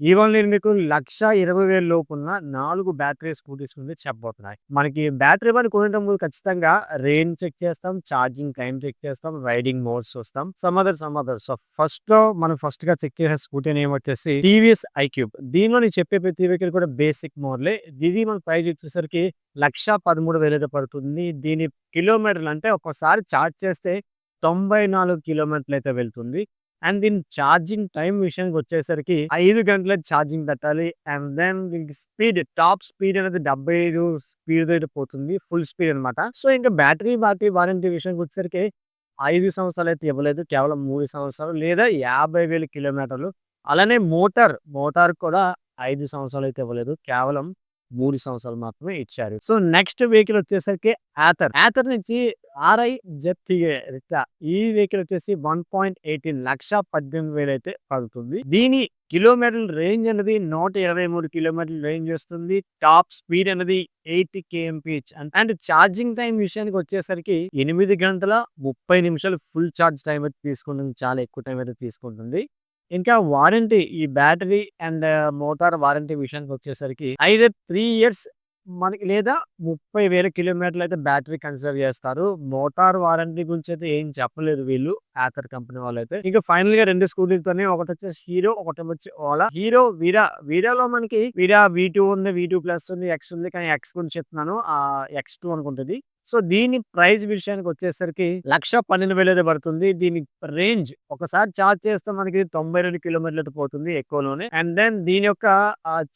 ఇవాళ నేను మీకు 1,20,000 లోపున్న 4 బ్యాటరీ స్కూటీస్ గురించి చెప్పబోతున్నాను. మనకి బ్యాటరీ బండి కొనేటప్పుడు ముందు ఖచ్చితంగా రేంజ్ చెక్ చేస్తాం, ఛార్జింగ్ టైమ్ చెక్ చేస్తాం, రైడింగ్ మోడ్స్ చూస్తాం. Some other. సో ఫస్ట్‌లో మనం ఫస్ట్‌గా చెక్ చేసే స్కూటీ నేమ్ వచ్చేసి టీవీఎస్ ఐక్యూబ్. దీనిలో నేను చెప్పే ప్రతి వెహికల్ కూడా బేసిక్ మోడలే. ఇది మన ప్రైస్ వచ్చేసరికి 1,13,000 పడుతుంది. దీని కిలోమీటర్లు అంటే ఒక్కసారి ఛార్జ్ చేస్తే 94 కిలోమీటర్లయితే వెళ్తుంది. అండ్ దీని ఛార్జింగ్ టైమ్ విషయానికొచ్చేసరికి 5 గంటల ఛార్జింగ్ పెట్టాలి. అండ్ దెన్ దీనికి టాప్ స్పీడ్ అనేది 75 స్పీడ్‌తో పోతుంది. ఫుల్ స్పీడ్ అనమాట. సో, ఇంకా బ్యాటరీ వారంటీ విషయానికొచ్చేసరికి 5 సంవత్సరాలైతే ఇవ్వలేదు. కేవలం 3 సంవత్సరాలు లేదా 50,000 కిలోమీటర్లు. అలానే మోటార్ కూడా 5 సంవత్సరాలైతే ఇవ్వలేదు. కేవలం 3 సంవత్సరాలు మాత్రమే ఇచ్చారు. సో, నెక్స్ట్ వెహికల్ వచ్చేసరికి యాథర్ నుంచి ఆర్ఐ జెడ్ రిక్టా. ఈ వెహికల్ వచ్చేసి 1.18 18,000 అయితే పడుతుంది. దీని కిలోమీటర్ల రేంజ్ అనేది 123 కిలోమీటర్ల రేంజ్ వస్తుంది. టాప్ స్పీడ్ అనేది 80 కేఎంపీహెచ్. అండ్ ఛార్జింగ్ టైం విషయానికి వచ్చేసరికి 8 గంటల 30 నిమిషాలు ఫుల్ ఛార్జ్ టైం అయితే తీసుకుంటుంది. చాలా ఎక్కువ టైం అయితే తీసుకుంటుంది. ఇంకా వారంటీ ఈ బ్యాటరీ అండ్ మోటార్ వారంటీ విషయానికొచ్చేసరికి ఐదర్ 3 ఇయర్స్ మనకి లేదా 30,000 కిలోమీటర్లు అయితే బ్యాటరీ కన్సిడర్ చేస్తారు. మోటార్ వారంటీ గురించి అయితే ఏం చెప్పలేదు వీళ్ళు యాథర్ కంపెనీ వాళ్ళైతే. ఇంకా ఫైనల్‌గా 2 స్కూటీలతోనే ఒకటొచ్చేసి హీరో, ఒకటొచ్చి ఓలా. వీరాలో మనకి వీరా V2 ఉంది, V2 ప్లస్ ఉంది, ఎక్స్ ఉంది. కానీ ఎక్స్ గురించి చెప్తున్నాను. X2 అనుకుంటది. సో, దీని ప్రైస్ విషయానికొచ్చేసరికి 1,12,000 అయితే పడుతుంది. దీని రేంజ్ ఒకసారి ఛార్జ్ చేస్తే మనకి 92 కిలోమీటర్లు అయితే పోతుంది ఎక్కువలోనే. అండ్ దెన్ దీని యొక్క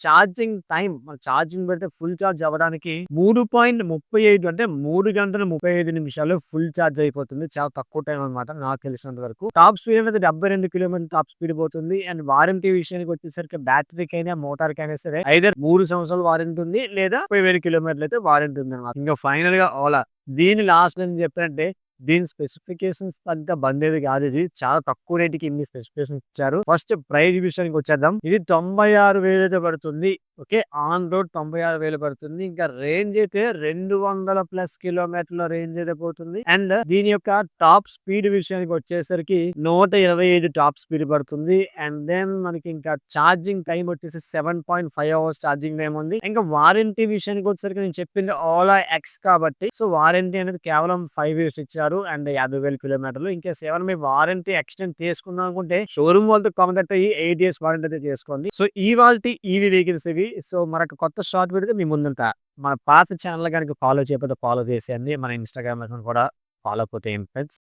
ఛార్జింగ్ టైమ్ ఛార్జింగ్ పెడితే ఫుల్ ఛార్జ్ అవ్వడానికి 3.35 అంటే 3 గంటల 35 నిమిషాలు ఫుల్ ఛార్జ్ అయిపోతుంది. చాలా తక్కువ టైం అనమాట నాకు తెలిసినంత వరకు. టాప్ స్పీడ్ అనేది 72 కిలోమీటర్లు టాప్ స్పీడ్ పోతుంది. అండ్ వారంటీ విషయానికి వచ్చేసరికి బ్యాటరీకైనా మోటార్‌కైనా సరే ఐదర్ 3 సంవత్సరాలు వారంటీ ఉంది లేదా 30,000 కిలోమీటర్లు అయితే వారంటీ ఉందన్నమాట. ఇంకా ఫైనల్‌గా ఓలా. దీని లాస్ట్ నేను చెప్పినట్టే దీని స్పెసిఫికేషన్స్ తగ్గ బండేది కాదు ఇది. చాలా తక్కువ రేట్‌కి ఇన్ని స్పెసిఫికేషన్స్ ఇచ్చారు. ఫస్ట్ ప్రైస్ విషయానికి వచ్చేద్దాం. ఇది 96,000 అయితే పడుతుంది. ఓకే. ఆన్ రోడ్ 96,000 పడుతుంది. ఇంకా రేంజ్ అయితే 200+ కిలోమీటర్ల రేంజ్ అయితే పోతుంది. అండ్ దీని యొక్క టాప్ స్పీడ్ విషయానికి వచ్చేసరికి 125 టాప్ స్పీడ్ పడుతుంది. అండ్ దెన్ మనకి ఇంకా ఛార్జింగ్ టైం వచ్చేసి 7.5 అవర్స్ ఛార్జింగ్ టైం ఉంది. ఇంకా వారంటీ విషయానికి వచ్చేసరికి నేను చెప్పింది ఓలా ఎక్స్ కాబట్టి సో వారంటీ అనేది కేవలం 5 ఇయర్స్ ఇచ్చారు. అండ్ 50,000 కిలోమీటర్లు. ఇంకా ఏమైనా మీ వారంటీ ఎక్స్టెండ్ చేసుకుందాం అనుకుంటే షోరూమ్ వాళ్ళతో కాంటాక్ట్ అయ్యి 8 ఇయర్స్ వారంటీ అయితే చేసుకోండి. సో ఇవాల్టి ఈవీ వెహికల్స్ ఇవి. సో మరొక కొత్త షార్ట్ వీడియోతో మీ ముందుంటా. మన పాత ఛానల్ గనుక ఫాలో చేయకపోతే ఫాలో చేసేయండి. మన ఇన్‌స్టాగ్రామ్ అకౌంట్ కూడా ఫాలో అయిపోతే ఏం ఫ్రెండ్స్.